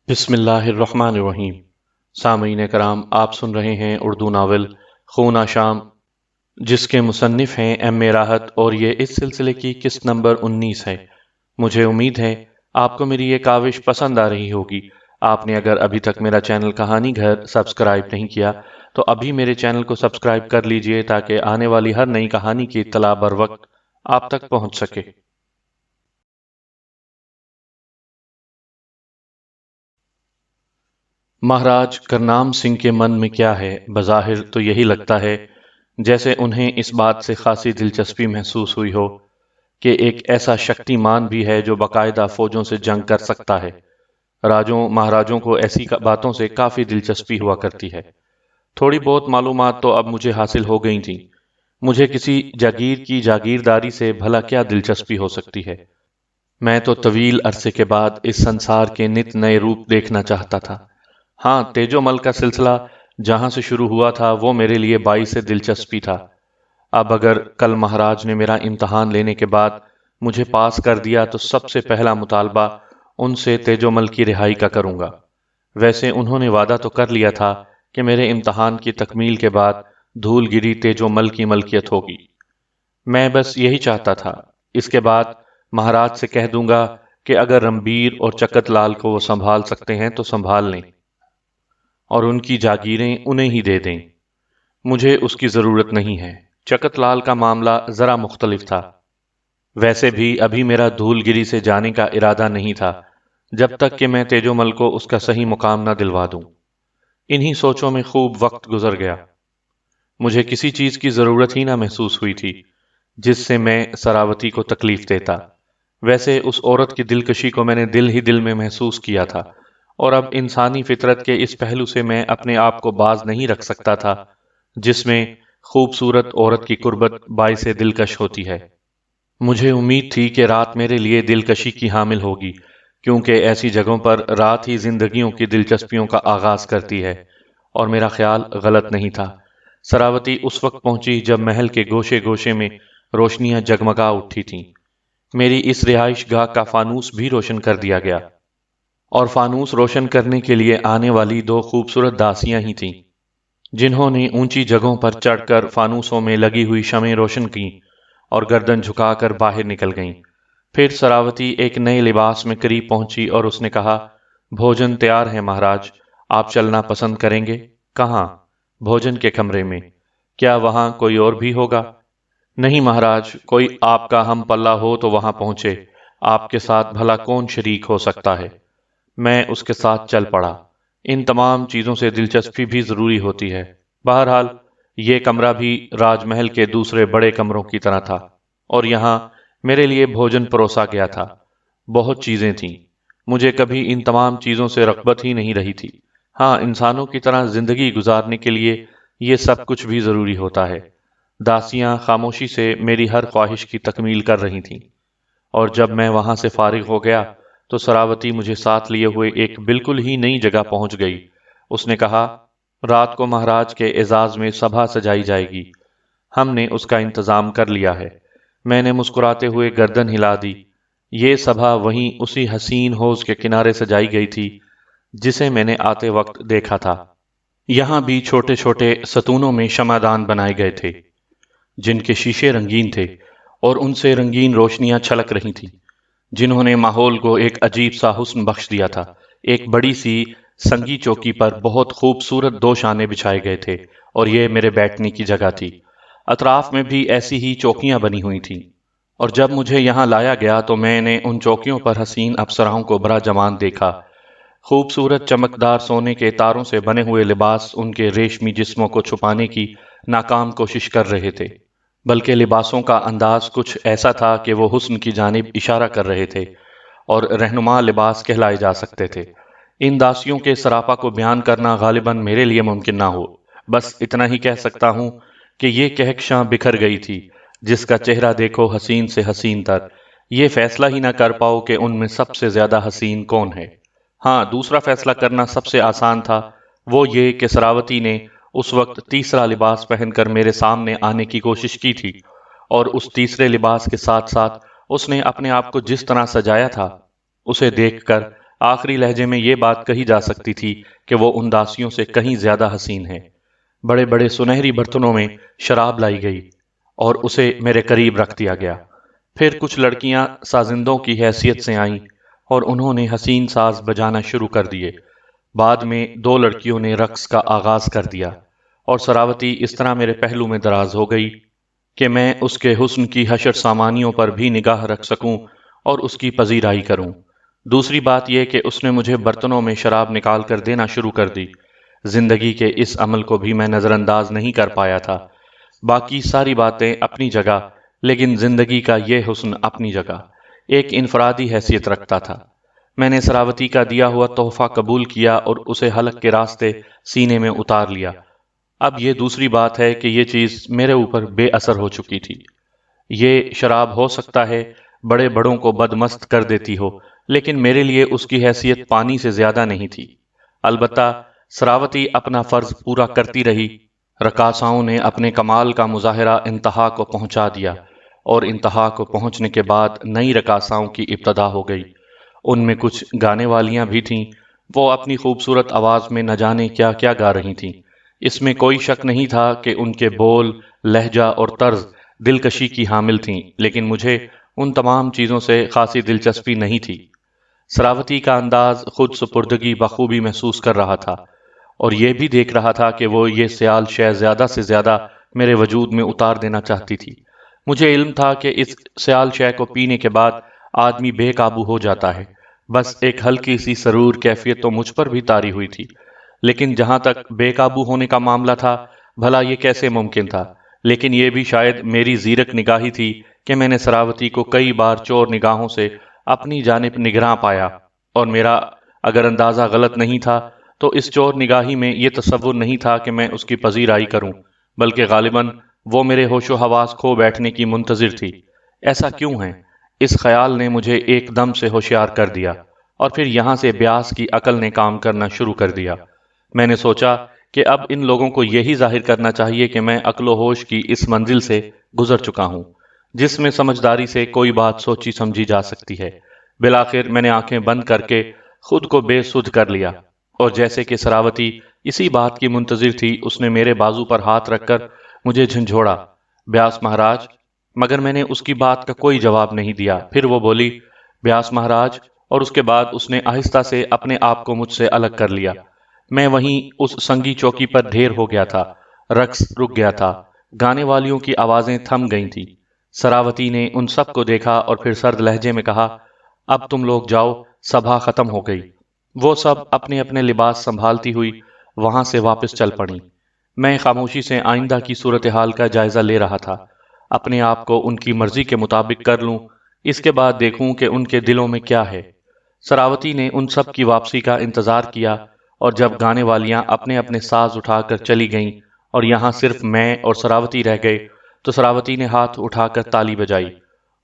بسم اللہ الرحمن الرحیم۔ سامعین کرام، آپ سن رہے ہیں اردو ناول خون آشام، جس کے مصنف ہیں ایم اے راحت، اور یہ اس سلسلے کی قسط نمبر 19 ہے۔ مجھے امید ہے آپ کو میری یہ کاوش پسند آ رہی ہوگی۔ آپ نے اگر ابھی تک میرا چینل کہانی گھر سبسکرائب نہیں کیا تو ابھی میرے چینل کو سبسکرائب کر لیجئے تاکہ آنے والی ہر نئی کہانی کی اطلاع بر وقت آپ تک پہنچ سکے۔ مہاراج کرنام سنگھ کے من میں کیا ہے؟ بظاہر تو یہی لگتا ہے جیسے انہیں اس بات سے خاصی دلچسپی محسوس ہوئی ہو کہ ایک ایسا شکتی مان بھی ہے جو باقاعدہ فوجوں سے جنگ کر سکتا ہے۔ راجوں مہاراجوں کو ایسی باتوں سے کافی دلچسپی ہوا کرتی ہے۔ تھوڑی بہت معلومات تو اب مجھے حاصل ہو گئی تھیں۔ مجھے کسی جاگیر کی جاگیرداری سے بھلا کیا دلچسپی ہو سکتی ہے؟ میں تو طویل عرصے کے بعد اس سنسار کے نت نئے روپ دیکھنا چاہتا تھا۔ ہاں، تیجو مل کا سلسلہ جہاں سے شروع ہوا تھا وہ میرے لیے باعث دلچسپی تھا۔ اب اگر کل مہاراج نے میرا امتحان لینے کے بعد مجھے پاس کر دیا تو سب سے پہلا مطالبہ ان سے تیجو مل کی رہائی کا کروں گا۔ ویسے انہوں نے وعدہ تو کر لیا تھا کہ میرے امتحان کی تکمیل کے بعد دھول گری تیجو مل کی ملکیت ہوگی۔ میں بس یہی چاہتا تھا۔ اس کے بعد مہاراج سے کہہ دوں گا کہ اگر رمبیر اور چکت لال کو وہ سنبھال سکتے ہیں تو سنبھال لیں اور ان کی جاگیریں انہیں ہی دے دیں۔ مجھے اس کی ضرورت نہیں ہے۔ چکت لال کا معاملہ ذرا مختلف تھا۔ ویسے بھی ابھی میرا دھول گری سے جانے کا ارادہ نہیں تھا جب تک کہ میں تیجو مل کو اس کا صحیح مقام نہ دلوا دوں۔ انہی سوچوں میں خوب وقت گزر گیا۔ مجھے کسی چیز کی ضرورت ہی نہ محسوس ہوئی تھی جس سے میں سراوتی کو تکلیف دیتا۔ ویسے اس عورت کی دلکشی کو میں نے دل ہی دل میں محسوس کیا تھا، اور اب انسانی فطرت کے اس پہلو سے میں اپنے آپ کو باز نہیں رکھ سکتا تھا جس میں خوبصورت عورت کی قربت باعث دلکش ہوتی ہے۔ مجھے امید تھی کہ رات میرے لیے دلکشی کی حامل ہوگی، کیونکہ ایسی جگہوں پر رات ہی زندگیوں کی دلچسپیوں کا آغاز کرتی ہے، اور میرا خیال غلط نہیں تھا۔ سراوتی اس وقت پہنچی جب محل کے گوشے گوشے میں روشنیاں جگمگا اٹھی تھیں۔ میری اس رہائش گاہ کا فانوس بھی روشن کر دیا گیا، اور فانوس روشن کرنے کے لیے آنے والی دو خوبصورت داسیاں ہی تھیں جنہوں نے اونچی جگہوں پر چڑھ کر فانوسوں میں لگی ہوئی شمعیں روشن کیں اور گردن جھکا کر باہر نکل گئیں۔ پھر سراوتی ایک نئے لباس میں قریب پہنچی اور اس نے کہا، بھوجن تیار ہے مہاراج، آپ چلنا پسند کریں گے؟ کہاں؟ بھوجن کے کمرے میں۔ کیا وہاں کوئی اور بھی ہوگا؟ نہیں مہاراج، کوئی آپ کا ہم پلہ ہو تو وہاں پہنچے۔ آپ کے ساتھ بھلا کون شریک ہو سکتا ہے؟ میں اس کے ساتھ چل پڑا۔ ان تمام چیزوں سے دلچسپی بھی ضروری ہوتی ہے۔ بہرحال یہ کمرہ بھی راج محل کے دوسرے بڑے کمروں کی طرح تھا، اور یہاں میرے لیے بھوجن پروسا گیا تھا۔ بہت چیزیں تھیں۔ مجھے کبھی ان تمام چیزوں سے رغبت ہی نہیں رہی تھی۔ ہاں، انسانوں کی طرح زندگی گزارنے کے لیے یہ سب کچھ بھی ضروری ہوتا ہے۔ داسیاں خاموشی سے میری ہر خواہش کی تکمیل کر رہی تھیں، اور جب میں وہاں سے فارغ ہو گیا تو سراوتی مجھے ساتھ لیے ہوئے ایک بالکل ہی نئی جگہ پہنچ گئی۔ اس نے کہا، رات کو مہاراج کے اعزاز میں سبھا سجائی جائے گی۔ ہم نے اس کا انتظام کر لیا ہے۔ میں نے مسکراتے ہوئے گردن ہلا دی۔ یہ سبھا وہیں اسی حسین حوض کے کنارے سجائی گئی تھی جسے میں نے آتے وقت دیکھا تھا۔ یہاں بھی چھوٹے چھوٹے ستونوں میں شمعدان بنائے گئے تھے جن کے شیشے رنگین تھے، اور ان سے رنگین روشنیاں چھلک رہی تھیں جنہوں نے ماحول کو ایک عجیب سا حسن بخش دیا تھا۔ ایک بڑی سی سنگی چوکی پر بہت خوبصورت دو شانے بچھائے گئے تھے، اور یہ میرے بیٹھنے کی جگہ تھی۔ اطراف میں بھی ایسی ہی چوکیاں بنی ہوئی تھیں، اور جب مجھے یہاں لایا گیا تو میں نے ان چوکیوں پر حسین اپسراؤں کو برا جمان دیکھا۔ خوبصورت چمکدار سونے کے تاروں سے بنے ہوئے لباس ان کے ریشمی جسموں کو چھپانے کی ناکام کوشش کر رہے تھے، بلکہ لباسوں کا انداز کچھ ایسا تھا کہ وہ حسن کی جانب اشارہ کر رہے تھے اور رہنما لباس کہلائے جا سکتے تھے۔ ان داسیوں کے سراپا کو بیان کرنا غالباً میرے لیے ممکن نہ ہو۔ بس اتنا ہی کہہ سکتا ہوں کہ یہ کہکشاں بکھر گئی تھی جس کا چہرہ دیکھو حسین سے حسین تر، یہ فیصلہ ہی نہ کر پاؤ کہ ان میں سب سے زیادہ حسین کون ہے۔ ہاں، دوسرا فیصلہ کرنا سب سے آسان تھا، وہ یہ کہ سراوتی نے اس وقت تیسرا لباس پہن کر میرے سامنے آنے کی کوشش کی تھی، اور اس تیسرے لباس کے ساتھ ساتھ اس نے اپنے آپ کو جس طرح سجایا تھا اسے دیکھ کر آخری لہجے میں یہ بات کہی جا سکتی تھی کہ وہ ان داسیوں سے کہیں زیادہ حسین ہے۔ بڑے بڑے سنہری برتنوں میں شراب لائی گئی اور اسے میرے قریب رکھ دیا گیا۔ پھر کچھ لڑکیاں سازندوں کی حیثیت سے آئیں اور انہوں نے حسین ساز بجانا شروع کر دیے۔ بعد میں دو لڑکیوں نے رقص کا آغاز کر دیا اور سراوتی اس طرح میرے پہلو میں دراز ہو گئی کہ میں اس کے حسن کی حشر سامانیوں پر بھی نگاہ رکھ سکوں اور اس کی پذیرائی کروں۔ دوسری بات یہ کہ اس نے مجھے برتنوں میں شراب نکال کر دینا شروع کر دی۔ زندگی کے اس عمل کو بھی میں نظر انداز نہیں کر پایا تھا۔ باقی ساری باتیں اپنی جگہ، لیکن زندگی کا یہ حسن اپنی جگہ ایک انفرادی حیثیت رکھتا تھا۔ میں نے سراوتی کا دیا ہوا تحفہ قبول کیا اور اسے حلق کے راستے سینے میں اتار لیا۔ اب یہ دوسری بات ہے کہ یہ چیز میرے اوپر بے اثر ہو چکی تھی۔ یہ شراب ہو سکتا ہے بڑے بڑوں کو بدمست کر دیتی ہو، لیکن میرے لیے اس کی حیثیت پانی سے زیادہ نہیں تھی۔ البتہ سراوتی اپنا فرض پورا کرتی رہی۔ رقاصاؤں نے اپنے کمال کا مظاہرہ انتہا کو پہنچا دیا اور انتہا کو پہنچنے کے بعد نئی رقاصاؤں کی ابتدا ہو گئی۔ ان میں کچھ گانے والیاں بھی تھیں۔ وہ اپنی خوبصورت آواز میں نہ جانے کیا کیا گا رہی تھیں۔ اس میں کوئی شک نہیں تھا کہ ان کے بول، لہجہ اور طرز دلکشی کی حامل تھیں، لیکن مجھے ان تمام چیزوں سے خاصی دلچسپی نہیں تھی۔ سراوتی کا انداز خود سپردگی بخوبی محسوس کر رہا تھا اور یہ بھی دیکھ رہا تھا کہ وہ یہ سیال شے زیادہ سے زیادہ میرے وجود میں اتار دینا چاہتی تھی۔ مجھے علم تھا کہ اس سیال شے کو پینے کے بعد آدمی بے قابو ہو جاتا ہے۔ بس ایک ہلکی سی سرور کیفیت تو مجھ پر بھی طاری ہوئی تھی، لیکن جہاں تک بے قابو ہونے کا معاملہ تھا، بھلا یہ کیسے ممکن تھا؟ لیکن یہ بھی شاید میری زیرک نگاہی تھی کہ میں نے سراوتی کو کئی بار چور نگاہوں سے اپنی جانب نگراں پایا، اور میرا اگر اندازہ غلط نہیں تھا تو اس چور نگاہی میں یہ تصور نہیں تھا کہ میں اس کی پذیرائی کروں، بلکہ غالباً وہ میرے ہوش و حواس کھو بیٹھنے کی منتظر تھی۔ ایسا کیوں ہے؟ اس خیال نے مجھے ایک دم سے ہوشیار کر دیا، اور پھر یہاں سے بیاس کی عقل نے کام کرنا شروع کر دیا۔ میں نے سوچا کہ اب ان لوگوں کو یہی ظاہر کرنا چاہیے کہ میں عقل و ہوش کی اس منزل سے گزر چکا ہوں جس میں سمجھداری سے کوئی بات سوچی سمجھی جا سکتی ہے۔ بالآخر میں نے آنکھیں بند کر کے خود کو بے سدھ کر لیا، اور جیسے کہ سراوتی اسی بات کی منتظر تھی، اس نے میرے بازو پر ہاتھ رکھ کر مجھے جھنجھوڑا، بیاس مہاراج۔ مگر میں نے اس کی بات کا کوئی جواب نہیں دیا۔ پھر وہ بولی، بیاس مہاراج، اور اس کے بعد اس نے آہستہ سے اپنے آپ کو مجھ سے الگ کر لیا۔ میں وہیں اس سنگی چوکی پر ڈھیر ہو گیا تھا۔ رقص رک گیا تھا، گانے والیوں کی آوازیں تھم گئی تھیں۔ سراوتی نے ان سب کو دیکھا اور پھر سرد لہجے میں کہا، اب تم لوگ جاؤ، سبھا ختم ہو گئی۔ وہ سب اپنے اپنے لباس سنبھالتی ہوئی وہاں سے واپس چل پڑیں۔ میں خاموشی سے آئندہ کی صورتحال کا جائزہ لے رہا تھا، اپنے آپ کو ان کی مرضی کے مطابق کر لوں، اس کے بعد دیکھوں کہ ان کے دلوں میں کیا ہے۔ سراوتی نے ان سب کی واپسی کا انتظار کیا، اور جب گانے والیاں اپنے اپنے ساز اٹھا کر چلی گئیں اور یہاں صرف میں اور سراوتی رہ گئے، تو سراوتی نے ہاتھ اٹھا کر تالی بجائی۔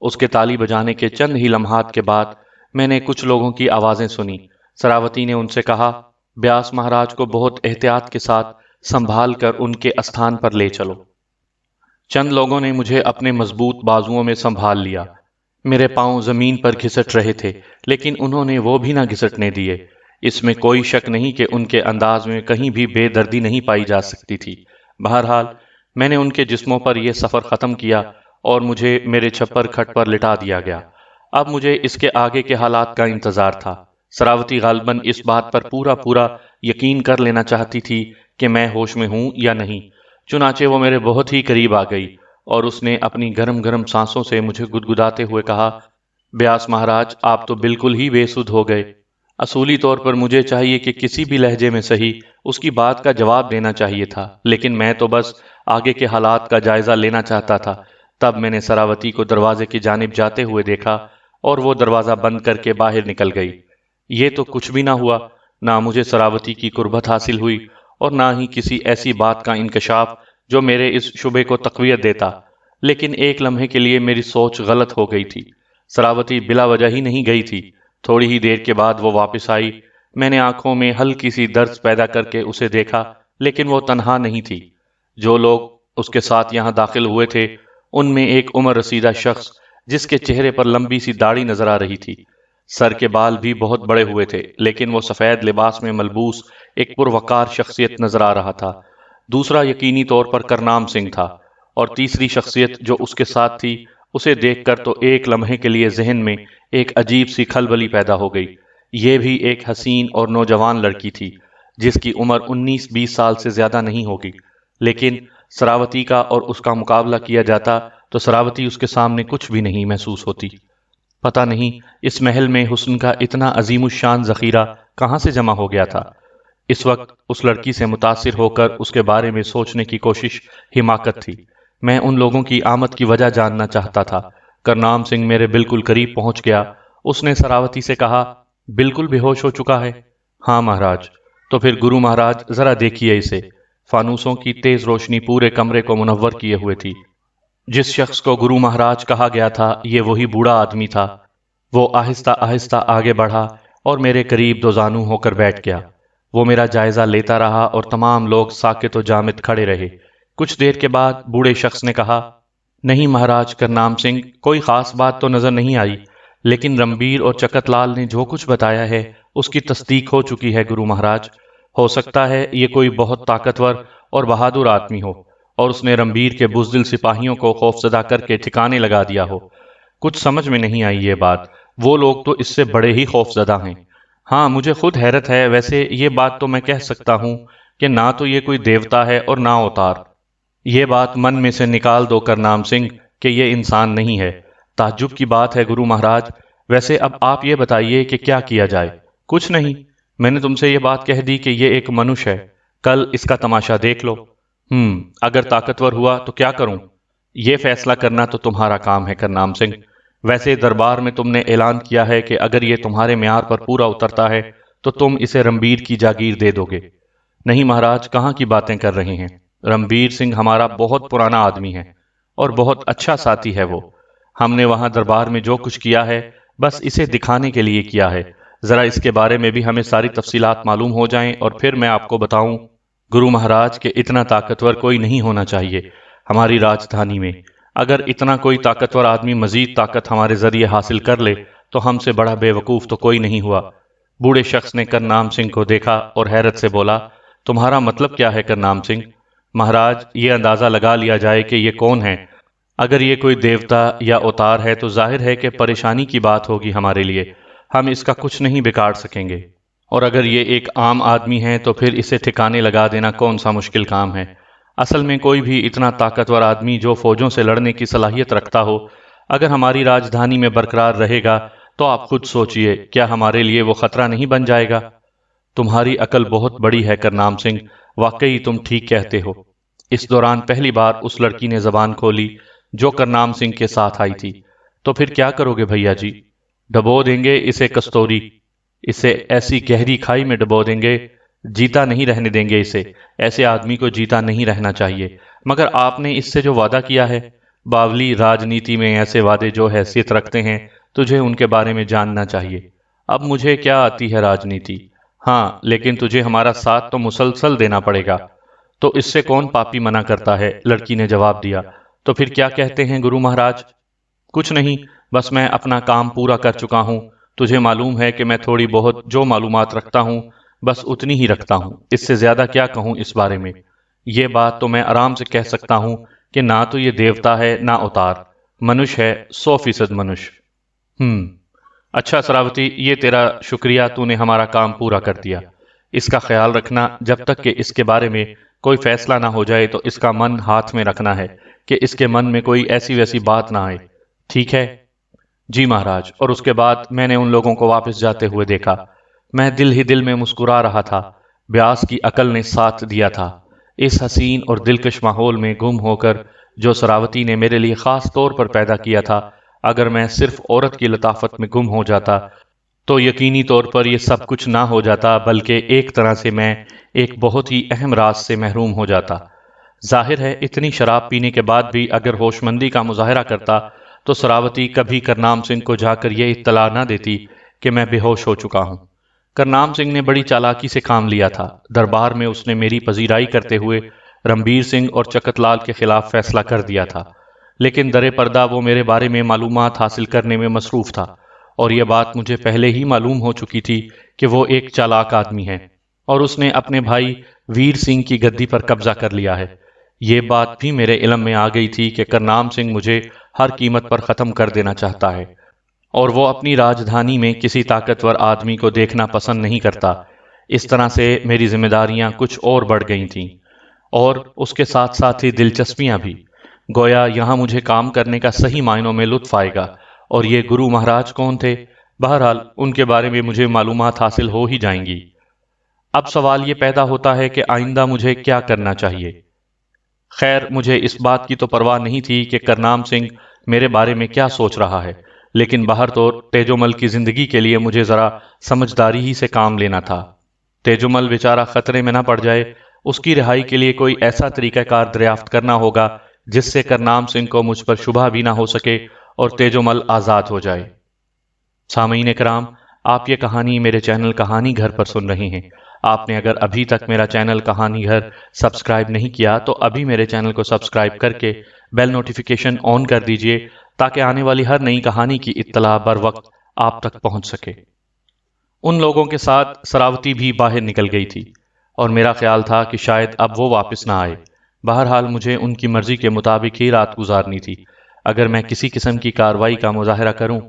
اس کے تالی بجانے کے چند ہی لمحات کے بعد میں نے کچھ لوگوں کی آوازیں سنی۔ سراوتی نے ان سے کہا، بیاس مہاراج کو بہت احتیاط کے ساتھ سنبھال کر ان کے استھان پر لے چلو۔ چند لوگوں نے مجھے اپنے مضبوط بازوؤں میں سنبھال لیا۔ میرے پاؤں زمین پر گھسٹ رہے تھے، لیکن انہوں نے وہ بھی نہ گھسٹنے دیے۔ اس میں کوئی شک نہیں کہ ان کے انداز میں کہیں بھی بے دردی نہیں پائی جا سکتی تھی۔ بہرحال میں نے ان کے جسموں پر یہ سفر ختم کیا اور مجھے میرے چھپر کھٹ پر لٹا دیا گیا۔ اب مجھے اس کے آگے کے حالات کا انتظار تھا۔ سراوتی غالباً اس بات پر پورا یقین کر لینا چاہتی تھی کہ میں ہوش میں ہوں یا نہیں، چنانچہ وہ میرے بہت ہی قریب آ گئی اور اس نے اپنی گرم گرم سانسوں سے مجھے گدگداتے ہوئے کہا، بیاس مہاراج، آپ تو بالکل ہی بے سدھ ہو گئے۔ اصولی طور پر مجھے چاہیے کہ کسی بھی لہجے میں صحیح اس کی بات کا جواب دینا چاہیے تھا، لیکن میں تو بس آگے کے حالات کا جائزہ لینا چاہتا تھا۔ تب میں نے سراوتی کو دروازے کی جانب جاتے ہوئے دیکھا اور وہ دروازہ بند کر کے باہر نکل گئی۔ یہ تو کچھ بھی نہ ہوا، نہ مجھے سراوتی کی قربت حاصل ہوئی اور نہ ہی کسی ایسی بات کا انکشاف جو میرے اس شبے کو تقویت دیتا، لیکن ایک لمحے کے لیے میری سوچ غلط ہو گئی تھی۔ سراوتی بلا وجہ ہی نہیں گئی تھی۔ تھوڑی ہی دیر کے بعد وہ واپس آئی۔ میں نے آنکھوں میں ہلکی سی درد پیدا کر کے اسے دیکھا، لیکن وہ تنہا نہیں تھی۔ جو لوگ اس کے ساتھ یہاں داخل ہوئے تھے ان میں ایک عمر رسیدہ شخص جس کے چہرے پر لمبی سی داڑھی نظر آ رہی تھی۔ سر کے بال بھی بہت بڑے ہوئے تھے، لیکن وہ سفید لباس میں ملبوس ایک پروقار شخصیت نظر آ رہا تھا۔ دوسرا یقینی طور پر کرنام سنگھ تھا، اور تیسری شخصیت جو اس کے ساتھ تھی، اسے دیکھ کر تو ایک لمحے کے لیے ذہن میں ایک عجیب سی کھلبلی پیدا ہو گئی۔ یہ بھی ایک حسین اور نوجوان لڑکی تھی، جس کی عمر 19-20 سال سے زیادہ نہیں ہوگی، لیکن سراوتی کا اور اس کا مقابلہ کیا جاتا تو سراوتی اس کے سامنے کچھ بھی نہیں محسوس ہوتی۔ پتہ نہیں اس محل میں حسن کا اتنا عظیم الشان ذخیرہ کہاں سے جمع ہو گیا تھا۔ اس وقت اس لڑکی سے متاثر ہو کر اس کے بارے میں سوچنے کی کوشش حماقت تھی۔ میں ان لوگوں کی آمد کی وجہ جاننا چاہتا تھا۔ کرنام سنگھ میرے بالکل قریب پہنچ گیا۔ اس نے سراوتی سے کہا، بالکل بے ہوش ہو چکا ہے؟ ہاں مہاراج۔ تو پھر گرو مہاراج ذرا دیکھیے اسے۔ فانوسوں کی تیز روشنی پورے کمرے کو منور کیے ہوئے تھی۔ جس شخص کو گرو مہاراج کہا گیا تھا، یہ وہی بوڑھا آدمی تھا۔ وہ آہستہ آہستہ آگے بڑھا اور میرے قریب دو زانو ہو کر بیٹھ گیا۔ وہ میرا جائزہ لیتا رہا اور تمام لوگ ساکت و جامد کھڑے رہے۔ کچھ دیر کے بعد بوڑھے شخص نے کہا، نہیں مہاراج کرنام سنگھ، کوئی خاص بات تو نظر نہیں آئی، لیکن رنبیر اور چکت لال نے جو کچھ بتایا ہے اس کی تصدیق ہو چکی ہے گرو مہاراج۔ ہو سکتا ہے یہ کوئی بہت طاقتور اور بہادر آدمی ہو، اور اس نے رنبیر کے بزدل سپاہیوں کو خوفزدہ کر کے ٹھکانے لگا دیا ہو۔ کچھ سمجھ میں نہیں آئی یہ بات، وہ لوگ تو اس سے بڑے ہی خوفزدہ ہیں۔ ہاں مجھے خود حیرت ہے، ویسے یہ بات تو میں کہہ سکتا ہوں کہ نہ تو یہ کوئی دیوتا ہے اور نہ اوتار۔ یہ بات من میں سے نکال دو کرنام سنگھ کہ یہ انسان نہیں ہے۔ تعجب کی بات ہے گرو مہاراج۔ ویسے اب آپ یہ بتائیے کہ کیا کیا جائے؟ کچھ نہیں، میں نے تم سے یہ بات کہہ دی کہ یہ ایک منش ہے، کل اس کا تماشا دیکھ لو۔ اگر طاقتور ہوا تو کیا کروں؟ یہ فیصلہ کرنا تو تمہارا کام ہے کرنام سنگھ۔ ویسے دربار میں تم نے اعلان کیا ہے کہ اگر یہ تمہارے معیار پر پورا اترتا ہے تو تم اسے رنبیر کی جاگیر دے دو گے۔ نہیں مہاراج، کہاں کی باتیں کر رہے ہیں؟ رنبیر سنگھ ہمارا بہت پرانا آدمی ہے اور بہت اچھا ساتھی ہے وہ۔ ہم نے وہاں دربار میں جو کچھ کیا ہے بس اسے دکھانے کے لیے کیا ہے۔ ذرا اس کے بارے میں بھی ہمیں ساری تفصیلات معلوم ہو جائیں اور پھر میں آپ کو بتاؤں۔ گرو مہاراج کہ اتنا طاقتور کوئی نہیں ہونا چاہیے ہماری راجدھانی میں۔ اگر اتنا کوئی طاقتور آدمی مزید طاقت ہمارے ذریعے حاصل کر لے تو ہم سے بڑا بے وقوف تو کوئی نہیں ہوا۔ بوڑھے شخص نے کرنام سنگھ کو دیکھا اور حیرت سے بولا، تمہارا مطلب کیا ہے کرنام سنگھ؟ مہاراج، یہ اندازہ لگا لیا جائے کہ یہ کون ہے۔ اگر یہ کوئی دیوتا یا اوتار ہے تو ظاہر ہے کہ پریشانی کی بات ہوگی ہمارے لیے، ہم اس کا کچھ نہیں بگاڑ سکیں گے۔ اور اگر یہ ایک عام آدمی ہے تو پھر اسے ٹھکانے لگا دینا کون سا مشکل کام ہے۔ اصل میں کوئی بھی اتنا طاقتور آدمی جو فوجوں سے لڑنے کی صلاحیت رکھتا ہو، اگر ہماری راجدھانی میں برقرار رہے گا تو آپ خود سوچئے کیا ہمارے لیے وہ خطرہ نہیں بن جائے گا۔ تمہاری عقل بہت بڑی ہے کرنام سنگھ، واقعی تم ٹھیک کہتے ہو۔ اس دوران پہلی بار اس لڑکی نے زبان کھولی جو کرنام سنگھ کے ساتھ آئی تھی۔ تو پھر کیا کرو گے بھیا جی؟ ڈبو دیں گے اسے کستوری، اسے ایسی گہری کھائی میں ڈبو دیں گے، جیتا نہیں رہنے دیں گے اسے۔ ایسے آدمی کو جیتا نہیں رہنا چاہیے۔ مگر آپ نے اس سے جو وعدہ کیا ہے، باولی راجنیتی میں ایسے وعدے جو حیثیت رکھتے ہیں تجھے ان کے بارے میں جاننا چاہیے۔ اب مجھے کیا آتی ہے راجنیتی، ہاں لیکن تجھے ہمارا ساتھ تو مسلسل دینا پڑے گا۔ تو اس سے کون پاپی منع کرتا ہے، لڑکی نے جواب دیا۔ تو پھر کیا کہتے ہیں گرو مہاراج؟ کچھ نہیں، بس میں اپنا کام پورا کر چکا ہوں۔ تجھے معلوم ہے کہ میں تھوڑی بہت جو معلومات رکھتا ہوں بس اتنی ہی رکھتا ہوں، اس سے زیادہ کیا کہوں اس بارے میں۔ یہ بات تو میں آرام سے کہہ سکتا ہوں کہ نہ تو یہ دیوتا ہے نہ اوتار، منش ہے، 100% منش۔ اچھا سراوتی، یہ تیرا شکریہ، تو نے ہمارا کام پورا کر دیا۔ اس کا خیال رکھنا، جب تک کہ اس کے بارے میں کوئی فیصلہ نہ ہو جائے تو اس کا من ہاتھ میں رکھنا ہے کہ اس کے من میں کوئی ایسی ویسی بات نہ آئے، ٹھیک ہے؟ جی مہاراج۔ اور اس کے بعد میں نے ان لوگوں کو واپس جاتے ہوئے دیکھا۔ میں دل ہی دل میں مسکرا رہا تھا، بیاس کی عقل نے ساتھ دیا تھا۔ اس حسین اور دلکش ماحول میں گم ہو کر جو سراوتی نے میرے لیے خاص طور پر پیدا کیا تھا، اگر میں صرف عورت کی لطافت میں گم ہو جاتا تو یقینی طور پر یہ سب کچھ نہ ہو جاتا، بلکہ ایک طرح سے میں ایک بہت ہی اہم راز سے محروم ہو جاتا۔ ظاہر ہے اتنی شراب پینے کے بعد بھی اگر ہوش مندی کا مظاہرہ کرتا تو سراوتی کبھی کرنام سنگھ کو جا کر یہ اطلاع نہ دیتی کہ میں بے ہوش ہو چکا ہوں۔ کرنام سنگھ نے بڑی چالاکی سے کام لیا تھا۔ دربار میں اس نے میری پذیرائی کرتے ہوئے رنبیر سنگھ اور چکت لال کے خلاف فیصلہ کر دیا تھا، لیکن درِ پردہ وہ میرے بارے میں معلومات حاصل کرنے میں مصروف تھا۔ اور یہ بات مجھے پہلے ہی معلوم ہو چکی تھی کہ وہ ایک چالاک آدمی ہے اور اس نے اپنے بھائی ویر سنگھ کی گدی پر قبضہ کر لیا ہے۔ یہ بات بھی میرے علم میں آ گئی تھی کہ کرنام سنگھ مجھے ہر قیمت پر ختم کر دینا چاہتا ہے، اور وہ اپنی راجدھانی میں کسی طاقتور آدمی کو دیکھنا پسند نہیں کرتا۔ اس طرح سے میری ذمہ داریاں کچھ اور بڑھ گئی تھیں، اور اس کے ساتھ ساتھ ہی دلچسپیاں بھی۔ گویا یہاں مجھے کام کرنے کا صحیح معنوں میں لطف آئے گا۔ اور یہ گرو مہاراج کون تھے؟ بہرحال ان کے بارے میں مجھے معلومات حاصل ہو ہی جائیں گی۔ اب سوال یہ پیدا ہوتا ہے کہ آئندہ مجھے کیا کرنا چاہیے۔ خیر، مجھے اس بات کی تو پرواہ نہیں تھی کہ کرنام سنگھ میرے بارے میں کیا سوچ رہا ہے، لیکن بہر طور تیجومل کی زندگی کے لیے مجھے ذرا سمجھداری ہی سے کام لینا تھا۔ تیجومل بیچارہ خطرے میں نہ پڑ جائے، اس کی رہائی کے لیے کوئی ایسا طریقہ کار دریافت کرنا ہوگا جس سے کرنام سنگھ کو مجھ پر شبہ بھی نہ ہو سکے اور تیجومل آزاد ہو جائے۔ سامعین کرام، آپ یہ کہانی میرے چینل کہانی گھر پر سن رہے ہیں۔ آپ نے اگر ابھی تک میرا چینل کہانی گھر سبسکرائب نہیں کیا تو ابھی میرے چینل کو سبسکرائب کر کے بیل نوٹیفیکیشن آن کر دیجئے تاکہ آنے والی ہر نئی کہانی کی اطلاع بر وقت آپ تک پہنچ سکے۔ ان لوگوں کے ساتھ سراوتی بھی باہر نکل گئی تھی اور میرا خیال تھا کہ شاید اب وہ واپس نہ آئے۔ بہرحال مجھے ان کی مرضی کے مطابق ہی رات گزارنی تھی۔ اگر میں کسی قسم کی کارروائی کا مظاہرہ کروں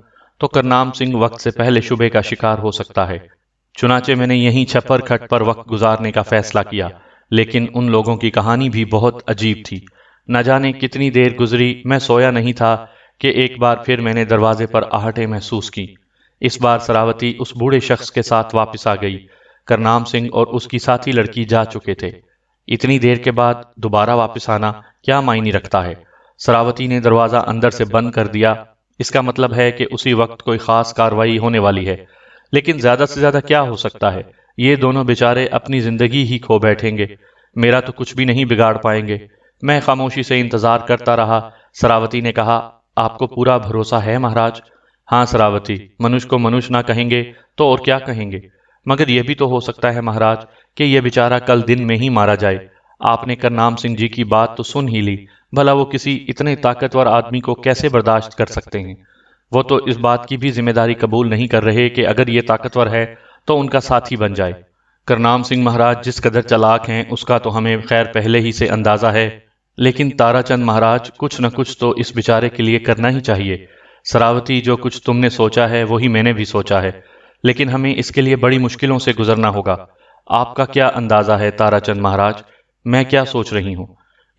تو کرنام سنگھ وقت سے پہلے شبے کا شکار ہو سکتا ہے۔ چنانچہ میں نے یہیں چھپر کھٹ پر وقت گزارنے کا فیصلہ کیا، لیکن ان لوگوں کی کہانی بھی بہت عجیب تھی۔ نہ جانے کتنی دیر گزری، میں سویا نہیں تھا کہ ایک بار پھر میں نے دروازے پر آہٹیں محسوس کی۔ اس بار سراوتی اس بوڑھے شخص کے ساتھ واپس آ گئی۔ کرنام سنگھ اور اس کی ساتھی لڑکی جا چکے تھے۔ اتنی دیر کے بعد دوبارہ واپس آنا کیا معنی رکھتا ہے؟ سراوتی نے دروازہ اندر سے بند کر دیا۔ اس کا مطلب ہے کہ اسی وقت کوئی خاص کارروائی ہونے والی ہے، لیکن زیادہ سے زیادہ کیا ہو سکتا ہے؟ یہ دونوں بیچارے اپنی زندگی ہی کھو بیٹھیں گے، میرا تو کچھ بھی نہیں بگاڑ پائیں گے۔ میں خاموشی سے انتظار کرتا رہا۔ سراوتی نے کہا، آپ کو پورا بھروسہ ہے مہاراج؟ ہاں سراوتی، منوش کو منوش نہ کہیں گے تو اور کیا کہیں گے؟ مگر یہ بھی تو ہو سکتا ہے مہاراج کہ یہ بیچارہ کل دن میں ہی مارا جائے۔ آپ نے کرنام سنگھ جی کی بات تو سن ہی لی، بھلا وہ کسی اتنے طاقتور آدمی کو کیسے برداشت کر سکتے ہیں؟ وہ تو اس بات کی بھی ذمہ داری قبول نہیں کر رہے کہ اگر یہ طاقتور ہے تو ان کا ساتھی بن جائے۔ کرنام سنگھ مہاراج جس قدر چلاک ہیں اس کا تو ہمیں خیر پہلے ہی سے اندازہ ہے، لیکن تارا چند مہاراج کچھ نہ کچھ تو اس بیچارے کے لیے کرنا ہی چاہیے۔ سراوتی، جو کچھ تم نے سوچا ہے وہی میں نے بھی سوچا ہے، لیکن ہمیں اس کے لیے بڑی مشکلوں سے گزرنا ہوگا۔ آپ کا کیا اندازہ ہے تارا چند مہاراج، میں کیا سوچ رہی ہوں؟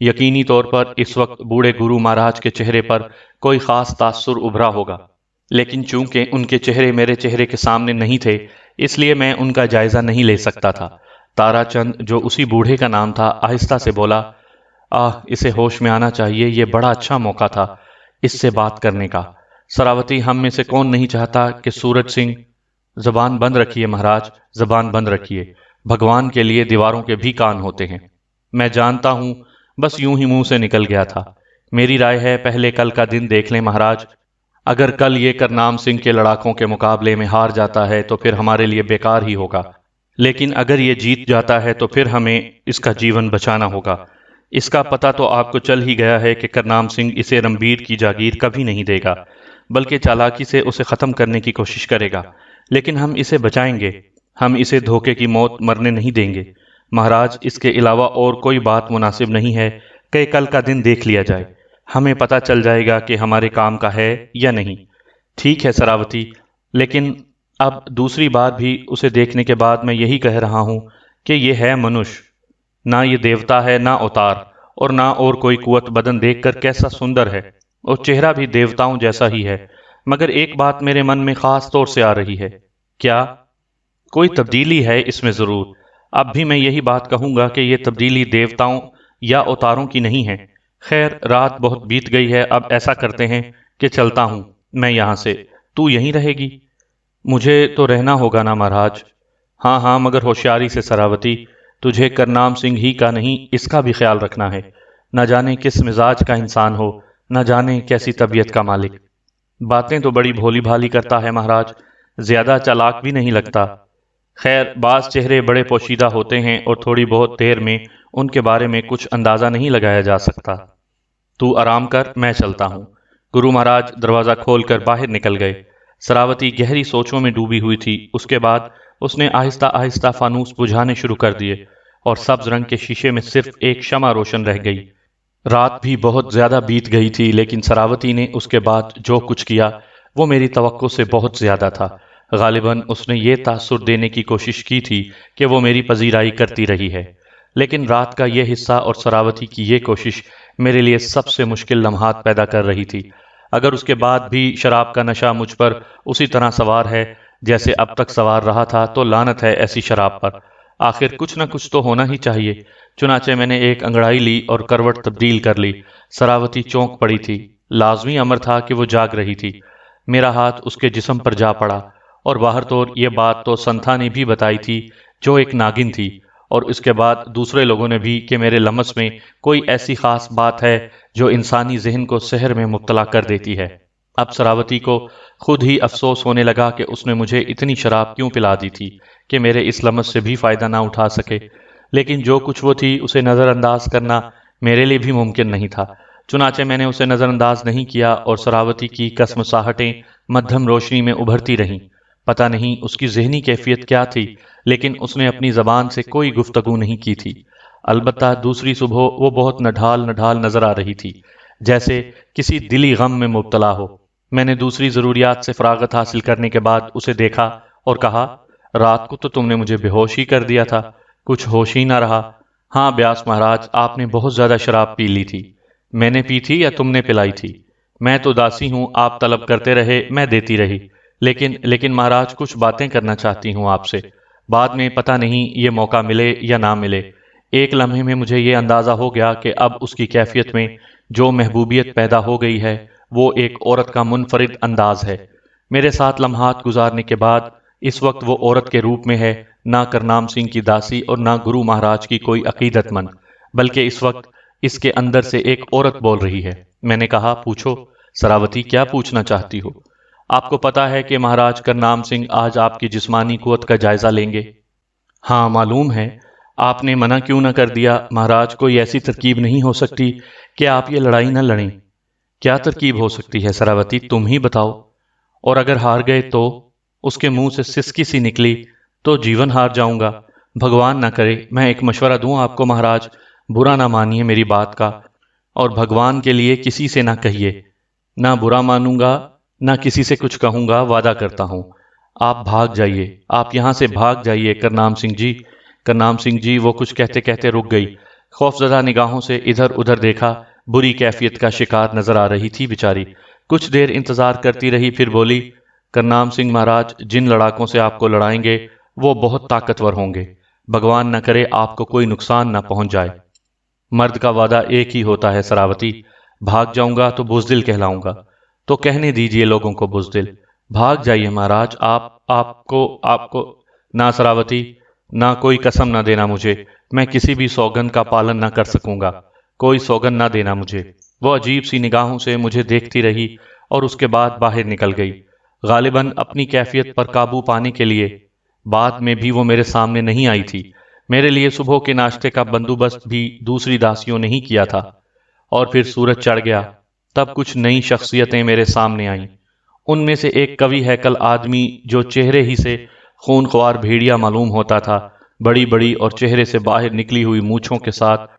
یقینی طور پر اس وقت بوڑھے گرو مہاراج کے چہرے پر کوئی خاص تاثر ابھرا ہوگا، لیکن چونکہ ان کے چہرے میرے چہرے کے سامنے نہیں تھے اس لیے میں ان کا جائزہ نہیں لے سکتا تھا۔ تارا چند، جو اسی بوڑھے کا نام تھا، آہستہ سے بولا، اسے ہوش میں آنا چاہیے، یہ بڑا اچھا موقع تھا اس سے بات کرنے کا۔ سراوتی، ہم میں سے کون نہیں چاہتا کہ سورج سنگھ… زبان بند رکھیے مہاراج، زبان بند رکھیے، بھگوان کے لیے دیواروں کے بھی کان ہوتے ہیں۔ میں جانتا ہوں، بس یوں ہی منہ سے نکل گیا تھا۔ میری رائے ہے پہلے کل کا دن دیکھ لیں مہاراج۔ اگر کل یہ کرنام سنگھ کے لڑاکوں کے مقابلے میں ہار جاتا ہے تو پھر ہمارے لیے بیکار ہی ہوگا، لیکن اگر یہ جیت جاتا ہے تو پھر ہمیں اس کا جیون بچانا ہوگا۔ اس کا پتہ تو آپ کو چل ہی گیا ہے کہ کرنام سنگھ اسے رمبیر کی جاگیر کبھی نہیں دے گا، بلکہ چالاکی سے اسے ختم کرنے کی کوشش کرے گا۔ لیکن ہم اسے بچائیں گے، ہم اسے دھوکے کی موت مرنے نہیں دیں گے۔ مہاراج، اس کے علاوہ اور کوئی بات مناسب نہیں ہے کہ کل کا دن دیکھ لیا جائے، ہمیں پتہ چل جائے گا کہ ہمارے کام کا ہے یا نہیں۔ ٹھیک ہے سراوتی، لیکن اب دوسری بار بھی اسے دیکھنے کے بعد میں یہی کہہ رہا ہوں کہ یہ ہے منش، نہ یہ دیوتا ہے، نہ اوتار، اور نہ اور کوئی قوت۔ بدن دیکھ کر کیسا سندر ہے، اور چہرہ بھی دیوتاؤں جیسا ہی ہے، مگر ایک بات میرے من میں خاص طور سے آ رہی ہے۔ کیا؟ کوئی تبدیلی ہے اس میں ضرور۔ اب بھی میں یہی بات کہوں گا کہ یہ تبدیلی دیوتاؤں یا اوتاروں کی نہیں ہے۔ خیر، رات بہت بیت گئی ہے، اب ایسا کرتے ہیں کہ چلتا ہوں میں یہاں سے، تو یہیں رہے گی؟ مجھے تو رہنا ہوگا نا مہاراج۔ ہاں ہاں، مگر ہوشیاری سے سراوتی، تجھے کرنام سنگھ ہی کا نہیں اس کا بھی خیال رکھنا ہے۔ نہ جانے کس مزاج کا انسان ہو، نہ جانے کیسی طبیعت کا مالک۔ باتیں تو بڑی بھولی بھالی کرتا ہے مہاراج، زیادہ چالاک بھی نہیں لگتا۔ خیر، بعض چہرے بڑے پوشیدہ ہوتے ہیں اور تھوڑی بہت دیر میں ان کے بارے میں کچھ اندازہ نہیں لگایا جا سکتا۔ تو آرام کر، میں چلتا ہوں۔ گرو مہاراج دروازہ کھول کر باہر نکل گئے۔ سراوتی گہری سوچوں میں ڈوبی ہوئی تھی۔ اس کے بعد اس نے آہستہ آہستہ فانوس بجھانے شروع کر دیے اور سبز رنگ کے شیشے میں صرف ایک شمع روشن رہ گئی۔ رات بھی بہت زیادہ بیت گئی تھی، لیکن سراوتی نے اس کے بعد جو کچھ کیا وہ میری توقع سے بہت زیادہ تھا۔ غالباً اس نے یہ تاثر دینے کی کوشش کی تھی کہ وہ میری پذیرائی کرتی رہی ہے، لیکن رات کا یہ حصہ اور سراوتی کی یہ کوشش میرے لیے سب سے مشکل لمحات پیدا کر رہی تھی۔ اگر اس کے بعد بھی شراب کا نشہ مجھ پر اسی طرح سوار ہے جیسے اب تک سوار رہا تھا تو لعنت ہے ایسی شراب پر۔ آخر کچھ نہ کچھ تو ہونا ہی چاہیے۔ چنانچہ میں نے ایک انگڑائی لی اور کروٹ تبدیل کر لی۔ سراوتی چونک پڑی تھی۔ لازمی امر تھا کہ وہ جاگ رہی تھی۔ میرا ہاتھ اس کے جسم پر جا پڑا، اور باہر طور یہ بات تو سنتھا نے بھی بتائی تھی جو ایک ناگن تھی، اور اس کے بعد دوسرے لوگوں نے بھی کہ میرے لمس میں کوئی ایسی خاص بات ہے جو انسانی ذہن کو سحر میں مبتلا کر دیتی ہے۔ اب سراوتی کو خود ہی افسوس ہونے لگا کہ اس نے مجھے اتنی شراب کیوں پلا دی تھی کہ میرے اس لمس سے بھی فائدہ نہ اٹھا سکے، لیکن جو کچھ وہ تھی اسے نظر انداز کرنا میرے لیے بھی ممکن نہیں تھا۔ چنانچہ میں نے اسے نظر انداز نہیں کیا، اور سراوتی کی کسمساہٹیں مدھم روشنی میں ابھرتی رہیں۔ پتہ نہیں اس کی ذہنی کیفیت کیا تھی، لیکن اس نے اپنی زبان سے کوئی گفتگو نہیں کی تھی۔ البتہ دوسری صبح وہ بہت نڈھال نڈھال نظر آ رہی تھی، جیسے کسی دلی غم میں مبتلا ہو۔ میں نے دوسری ضروریات سے فراغت حاصل کرنے کے بعد اسے دیکھا اور کہا، رات کو تو تم نے مجھے بے ہوش ہی کر دیا تھا، کچھ ہوش ہی نہ رہا۔ ہاں بیاس مہاراج، آپ نے بہت زیادہ شراب پی لی تھی۔ میں نے پی تھی یا تم نے پلائی تھی؟ میں تو داسی ہوں، آپ طلب کرتے رہے، میں دیتی رہی، لیکن مہاراج کچھ باتیں کرنا چاہتی ہوں آپ سے۔ بعد میں پتہ نہیں یہ موقع ملے یا نہ ملے۔ ایک لمحے میں مجھے یہ اندازہ ہو گیا کہ اب اس کی کیفیت میں جو محبوبیت پیدا ہو گئی ہے وہ ایک عورت کا منفرد انداز ہے۔ میرے ساتھ لمحات گزارنے کے بعد اس وقت وہ عورت کے روپ میں ہے، نہ کرنام سنگھ کی داسی اور نہ گرو مہاراج کی کوئی عقیدت مند، بلکہ اس وقت اس کے اندر سے ایک عورت بول رہی ہے۔ میں نے کہا، پوچھو سراوتی، کیا پوچھنا چاہتی ہو؟ آپ کو پتا ہے کہ مہاراج کرنام سنگھ آج آپ کی جسمانی قوت کا جائزہ لیں گے؟ ہاں معلوم ہے۔ آپ نے منع کیوں نہ کر دیا؟ مہاراج کوئی ایسی ترکیب نہیں ہو سکتی کہ آپ یہ لڑائی نہ لڑیں۔ کیا ترکیب ہو سکتی ہے سراوتی، تم ہی بتاؤ۔ اور اگر ہار گئے تو؟ اس کے منہ سے سسکی سی نکلی، تو جیون ہار جاؤں گا۔ بھگوان نہ کرے، میں ایک مشورہ دوں آپ کو مہاراج، برا نہ مانیے میری بات کا، اور بھگوان کے لیے کسی سے نہ کہیے۔ نہ برا مانوں گا، نہ کسی سے کچھ کہوں گا، وعدہ کرتا ہوں۔ آپ بھاگ جائیے، آپ یہاں سے بھاگ جائیے کرنام سنگھ جی۔ کرنام سنگھ جی، وہ کچھ کہتے کہتے رک گئی۔ خوفزدہ نگاہوں سے ادھر ادھر دیکھا، بری کیفیت کا شکار نظر آ رہی تھی بیچاری۔ کچھ دیر انتظار کرتی رہی، پھر بولی، کرنام سنگھ مہاراج، جن لڑاکوں سے آپ کو لڑائیں گے وہ بہت طاقتور ہوں گے۔ بھگوان نہ کرے آپ کو کوئی نقصان نہ پہنچ جائے۔ مرد کا وعدہ ایک ہی ہوتا ہے سراوتی، بھاگ جاؤں گا تو بزدل کہلاؤں گا، تو کہنے دیجئے لوگوں کو بزدل۔ بھاگ جائیے مہاراج، آپ کو نہ سراوتی، نہ کوئی قسم نہ دینا مجھے، میں کسی بھی سوگند کا پالن نہ کر سکوں گا، کوئی سوگند نہ دینا مجھے۔ وہ عجیب سی نگاہوں سے مجھے دیکھتی رہی اور اس کے بعد باہر نکل گئی، غالباً اپنی کیفیت پر قابو پانے کے لیے۔ بعد میں بھی وہ میرے سامنے نہیں آئی تھی۔ میرے لیے صبح کے ناشتے کا بندوبست بھی دوسری داسیوں نے ہی کیا تھا۔ اور پھر سورج چڑھ گیا، تب کچھ نئی شخصیتیں میرے سامنے آئیں۔ ان میں سے ایک قوی ہیکل آدمی جو چہرے ہی سے خون خوار بھیڑیا معلوم ہوتا تھا، بڑی بڑی اور چہرے سے باہر نکلی ہوئی مونچھوں کے ساتھ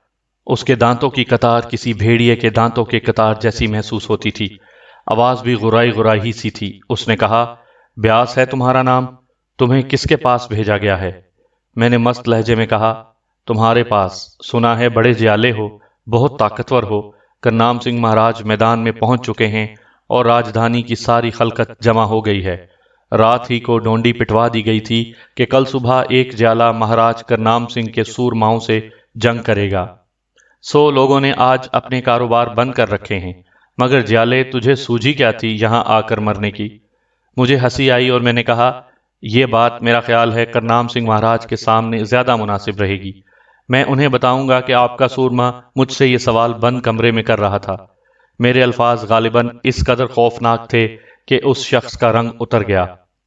اس کے دانتوں کی قطار کسی بھیڑیے کے دانتوں کے قطار جیسی محسوس ہوتی تھی۔ آواز بھی غرائی غرائی ہی سی تھی۔ اس نے کہا، بیاس ہے تمہارا نام؟ تمہیں کس کے پاس بھیجا گیا ہے؟ میں نے مست لہجے میں کہا، تمہارے پاس۔ سنا ہے بڑے جیالے ہو، بہت طاقتور ہو۔ کرنام سنگھ مہاراج میدان میں پہنچ چکے ہیں اور راجدھانی کی ساری خلقت جمع ہو گئی ہے۔ رات ہی کو ڈونڈی پٹوا دی گئی تھی کہ کل صبح ایک جیالہ مہاراج کرنام سنگھ کے سورماؤں سے جنگ کرے گا۔ سو لوگوں نے آج اپنے کاروبار بند کر رکھے ہیں، مگر جیالے تجھے سوجھی کیا تھی یہاں آ کر مرنے کی؟ مجھے ہنسی آئی اور میں نے کہا، یہ بات میرا خیال ہے کرنام سنگھ مہاراج کے سامنے زیادہ مناسب رہے گی۔ میں انہیں بتاؤں گا کہ آپ کا سورما مجھ سے یہ سوال بند کمرے میں کر رہا تھا۔ میرے الفاظ غالباً اس قدر خوفناک تھے کہ اس شخص کا رنگ اتر گیا۔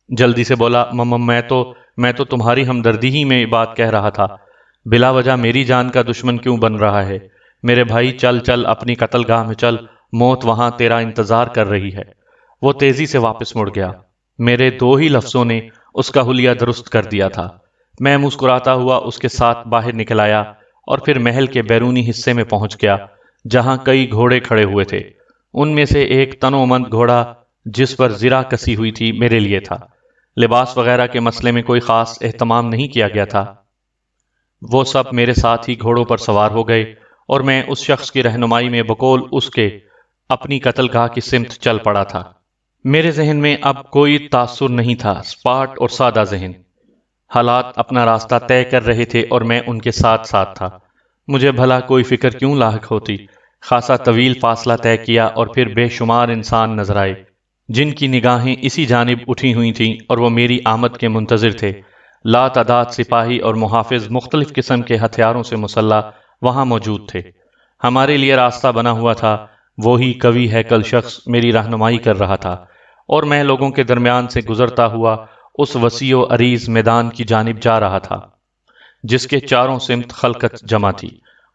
جلدی سے بولا، میں تو تمہاری ہمدردی ہی میں بات کہہ رہا تھا، بلا وجہ میری جان کا دشمن کیوں بن رہا ہے؟ میرے بھائی چل چل اپنی قتل گاہ میں چل، موت وہاں تیرا انتظار کر رہی ہے۔ وہ تیزی سے واپس مڑ گیا۔ میرے دو ہی لفظوں نے اس کا حلیہ درست کر دیا تھا۔ میں مسکراتا ہوا اس کے ساتھ باہر نکل آیا اور پھر محل کے بیرونی حصے میں پہنچ گیا جہاں کئی گھوڑے کھڑے ہوئے تھے۔ ان میں سے ایک تنومند گھوڑا جس پر زرہ کسی ہوئی تھی میرے لیے تھا۔ لباس وغیرہ کے مسئلے میں کوئی خاص اہتمام نہیں کیا گیا تھا۔ وہ سب میرے ساتھ ہی گھوڑوں پر سوار ہو گئے اور میں اس شخص کی رہنمائی میں بقول اس کے اپنی قتل گاہ کی سمت چل پڑا تھا۔ میرے ذہن میں اب کوئی تاثر نہیں تھا، سپاٹ اور سادہ ذہن۔ حالات اپنا راستہ طے کر رہے تھے اور میں ان کے ساتھ ساتھ تھا۔ مجھے بھلا کوئی فکر کیوں لاحق ہوتی؟ خاصا طویل فاصلہ طے کیا اور پھر بے شمار انسان نظر آئے جن کی نگاہیں اسی جانب اٹھی ہوئی تھیں اور وہ میری آمد کے منتظر تھے۔ لا تعداد سپاہی اور محافظ مختلف قسم کے ہتھیاروں سے مسلح وہاں موجود تھے۔ ہمارے لیے راستہ بنا ہوا تھا، وہی قوی ہیکل شخص میری رہنمائی کر رہا تھا اور میں لوگوں کے درمیان سے گزرتا ہوا اس وسیع و عریض میدان کی جانب جا رہا تھا جس کے چاروں سمت خلقت جمع تھی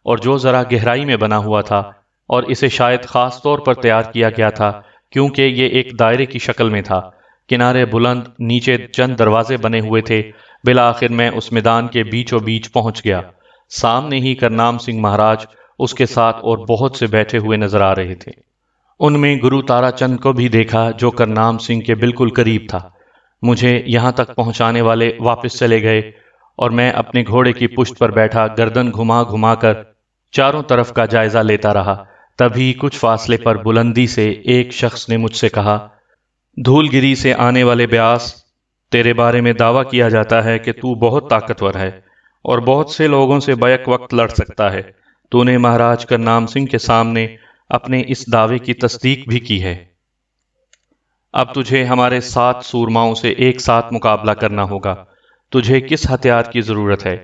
اور جو ذرا گہرائی میں بنا ہوا تھا، اور اسے شاید خاص طور پر تیار کیا گیا تھا کیونکہ یہ ایک دائرے کی شکل میں تھا۔ کنارے بلند، نیچے چند دروازے بنے ہوئے تھے۔ بالآخر میں اس میدان کے بیچوں بیچ پہنچ گیا۔ سامنے ہی کرنام سنگھ مہاراج اس کے ساتھ اور بہت سے بیٹھے ہوئے نظر آ رہے تھے۔ ان میں گرو تارا چند کو بھی دیکھا جو کرنام سنگھ کے بالکل قریب تھا۔ مجھے یہاں تک پہنچانے والے واپس چلے گئے اور میں اپنے گھوڑے کی پشت پر بیٹھا گردن گھما گھما کر چاروں طرف کا جائزہ لیتا رہا۔ تبھی کچھ فاصلے پر بلندی سے ایک شخص نے مجھ سے کہا، دھول گری سے آنے والے بیاس، تیرے بارے میں دعویٰ کیا جاتا ہے کہ تو بہت طاقتور ہے اور بہت سے لوگوں سے بیک وقت لڑ سکتا ہے۔ تو نے مہاراج کرنام سنگھ کے سامنے اپنے اس دعوے کی تصدیق بھی کی ہے۔ اب تجھے ہمارے 7 سورماؤں سے ایک ساتھ مقابلہ کرنا ہوگا۔ تجھے کس ہتھیار کی ضرورت ہے؟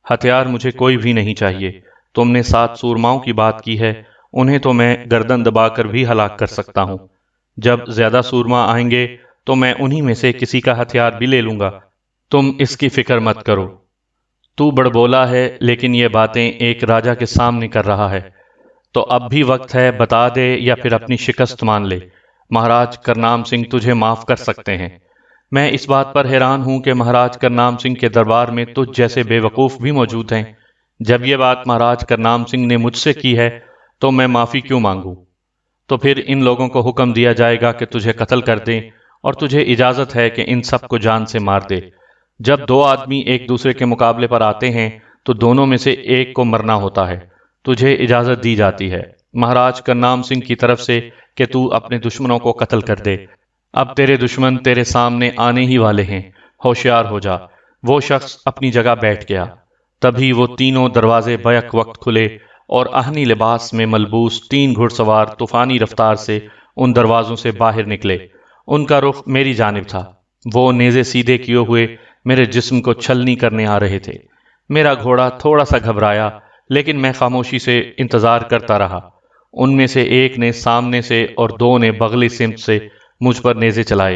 ہتھیار مجھے کوئی بھی نہیں چاہیے۔ تم نے 7 سورماؤں کی بات کی ہے، انہیں تو میں گردن دبا کر بھی ہلاک کر سکتا ہوں۔ جب زیادہ سورما آئیں گے تو میں انہی میں سے کسی کا ہتھیار بھی لے لوں گا۔ تم اس کی فکر مت کرو۔ تو بڑبولا ہے لیکن یہ باتیں ایک راجا کے سامنے کر رہا ہے، تو اب بھی وقت ہے، بتا دے یا پھر اپنی شکست مان لے۔ مہاراج کرنام سنگھ تجھے معاف کر سکتے ہیں۔ میں اس بات پر حیران ہوں کہ مہاراج کرنام سنگھ کے دربار میں تجھ جیسے بے وقوف بھی موجود ہیں۔ جب یہ بات مہاراج کرنام سنگھ نے مجھ سے کی ہے تو میں معافی کیوں مانگوں؟ تو پھر ان لوگوں کو حکم دیا جائے گا کہ تجھے قتل کر دیں اور تجھے اجازت ہے کہ ان سب کو جان سے مار دے۔ جب 2 آدمی ایک دوسرے کے مقابلے پر آتے ہیں تو دونوں میں سے ایک کو مرنا ہوتا ہے۔ تجھے اجازت دی جاتی ہے مہاراج کرنام سنگھ کی طرف سے کہ تو اپنے دشمنوں کو قتل کر دے۔ اب تیرے دشمن تیرے سامنے آنے ہی والے ہیں، ہوشیار ہو جا۔ وہ شخص اپنی جگہ بیٹھ گیا۔ تبھی وہ تینوں دروازے بیک وقت کھلے اور اہنی لباس میں ملبوس 3 گھڑ سوار طوفانی رفتار سے ان دروازوں سے باہر نکلے۔ ان کا رخ میری جانب تھا۔ وہ نیزے سیدھے کیے ہوئے میرے جسم کو چھلنی کرنے آ رہے تھے۔ میرا گھوڑا تھوڑا سا گھبرایا لیکن میں خاموشی سے انتظار کرتا رہا۔ ان میں سے ایک نے سامنے سے اور 2 نے بغلی سمت سے مجھ پر نیزے چلائے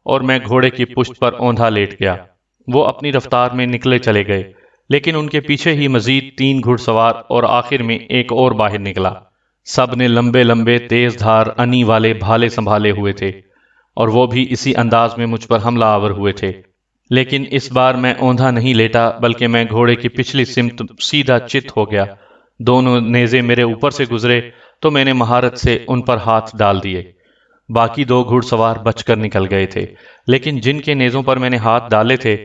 اور میں گھوڑے کی پشت پر اوندھا لیٹ گیا۔ وہ اپنی رفتار میں نکلے چلے گئے لیکن ان کے پیچھے ہی مزید 3 گھڑ سوار اور آخر میں ایک اور باہر نکلا۔ سب نے لمبے لمبے تیز دھار انی والے بھالے سنبھالے ہوئے تھے اور وہ بھی اسی انداز میں مجھ پر حملہ آور ہوئے تھے۔ لیکن اس بار میں اوندھا نہیں لیٹا بلکہ میں گھوڑے کی پچھلی سمت سیدھا چت ہو گیا۔ دونوں نیزے میرے اوپر سے گزرے تو میں نے مہارت سے ان پر ہاتھ ڈال دیے۔ باقی 2 گھڑ سوار بچ کر نکل گئے تھے لیکن جن کے نیزوں پر میں نے ہاتھ ڈالے تھے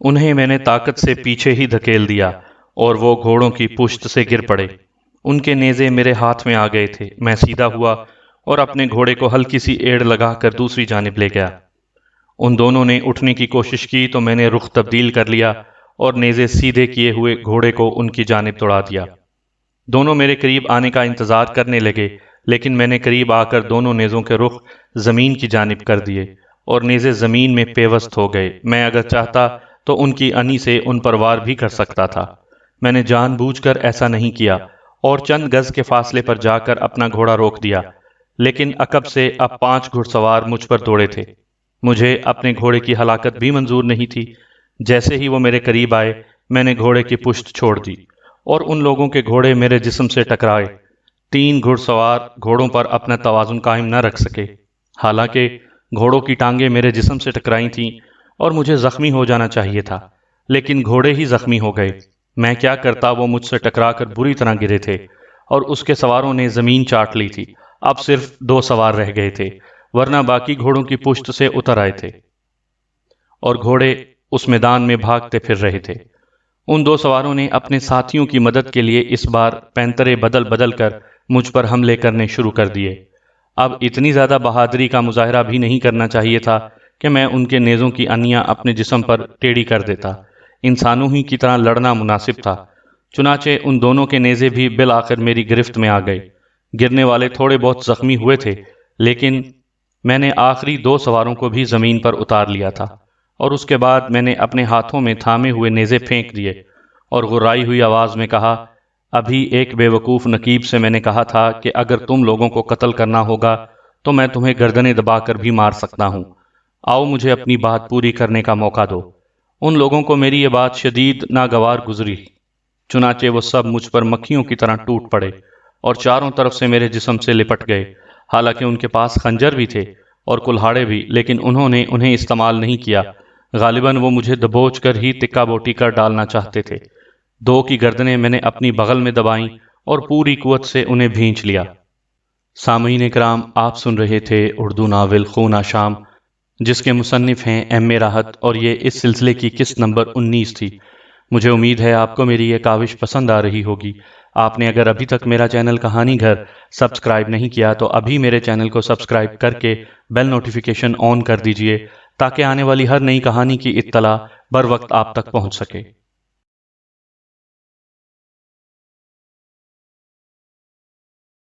انہیں میں نے طاقت سے پیچھے ہی دھکیل دیا اور وہ گھوڑوں کی پشت سے گر پڑے۔ ان کے نیزے میرے ہاتھ میں آ گئے تھے۔ میں سیدھا ہوا اور اپنے گھوڑے کو ہلکی سی ایڑ لگا کر دوسری جانب لے گیا۔ ان دونوں نے اٹھنے کی کوشش کی تو میں نے رخ تبدیل کر لیا اور نیزے سیدھے کیے ہوئے گھوڑے کو ان کی جانب دوڑا دیا۔ دونوں میرے قریب آنے کا انتظار کرنے لگے لیکن میں نے قریب آ کر دونوں نیزوں کے رخ زمین کی جانب کر دیے اور نیزے زمین میں پیوست ہو گئے۔ میں اگر چاہتا تو ان کی انی سے ان پر وار بھی کر سکتا تھا۔ میں نے جان بوجھ کر ایسا نہیں کیا اور چند گز کے فاصلے پر جا کر اپنا گھوڑا روک دیا، لیکن عقب سے اب 5 گھڑ سوار مجھ پر دوڑے تھے۔ مجھے اپنے گھوڑے کی ہلاکت بھی منظور نہیں تھی۔ جیسے ہی وہ میرے قریب آئے میں نے گھوڑے کی پشت چھوڑ دی اور ان لوگوں کے گھوڑے میرے جسم سے ٹکرائے۔ 3 گھڑ سوار گھوڑوں پر اپنا توازن قائم نہ رکھ سکے، حالانکہ گھوڑوں کی ٹانگیں میرے جسم سے ٹکرائی تھیں اور مجھے زخمی ہو جانا چاہیے تھا، لیکن گھوڑے ہی زخمی ہو گئے۔ میں کیا کرتا، وہ مجھ سے ٹکرا کر بری طرح گرے تھے اور اس کے سواروں نے زمین چاٹ لی تھی۔ اب صرف 2 سوار رہ گئے تھے، ورنہ باقی گھوڑوں کی پشت سے اتر آئے تھے اور گھوڑے اس میدان میں بھاگتے پھر رہے تھے۔ ان 2 سواروں نے اپنے ساتھیوں کی مدد کے لیے اس بار پینترے بدل بدل کر مجھ پر حملے کرنے شروع کر دیے۔ اب اتنی زیادہ بہادری کا مظاہرہ بھی نہیں کرنا چاہیے تھا کہ میں ان کے نیزوں کی انیاں اپنے جسم پر ٹیڑھی کر دیتا۔ انسانوں ہی کی طرح لڑنا مناسب تھا۔ چنانچہ ان دونوں کے نیزے بھی بالآخر میری گرفت میں آ گئے۔ گرنے والے تھوڑے بہت زخمی ہوئے تھے، لیکن میں نے آخری 2 سواروں کو بھی زمین پر اتار لیا تھا، اور اس کے بعد میں نے اپنے ہاتھوں میں تھامے ہوئے نیزے پھینک دیے اور غرائی ہوئی آواز میں کہا، ابھی ایک بے وقوف نقیب سے میں نے کہا تھا کہ اگر تم لوگوں کو قتل کرنا ہوگا تو میں تمہیں گردنیں دبا کر بھی مار سکتا ہوں۔ آؤ مجھے اپنی بات پوری کرنے کا موقع دو۔ ان لوگوں کو میری یہ بات شدید ناگوار گزری، چنانچہ وہ سب مجھ پر مکھیوں کی طرح ٹوٹ پڑے اور چاروں طرف سے میرے جسم سے لپٹ گئے۔ حالانکہ ان کے پاس خنجر بھی تھے اور کلہاڑے بھی، لیکن انہوں نے انہیں استعمال نہیں کیا۔ غالباً وہ مجھے دبوچ کر ہی تکا بوٹی کر ڈالنا چاہتے تھے۔ 2 کی گردنیں میں نے اپنی بغل میں دبائیں اور پوری قوت سے انہیں بھینچ لیا۔ سامعین اکرام، آپ سن رہے تھے اردو ناول خون آشام، جس کے مصنف ہیں ایم اے راحت، اور یہ اس سلسلے کی قسط نمبر 19 تھی۔ مجھے امید ہے آپ کو میری یہ کاوش پسند آ رہی ہوگی۔ آپ نے اگر ابھی تک میرا چینل کہانی گھر سبسکرائب نہیں کیا تو ابھی میرے چینل کو سبسکرائب کر کے بیل نوٹیفیکیشن آن کر دیجئے، تاکہ آنے والی ہر نئی کہانی کی اطلاع بر وقت آپ تک پہنچ سکے۔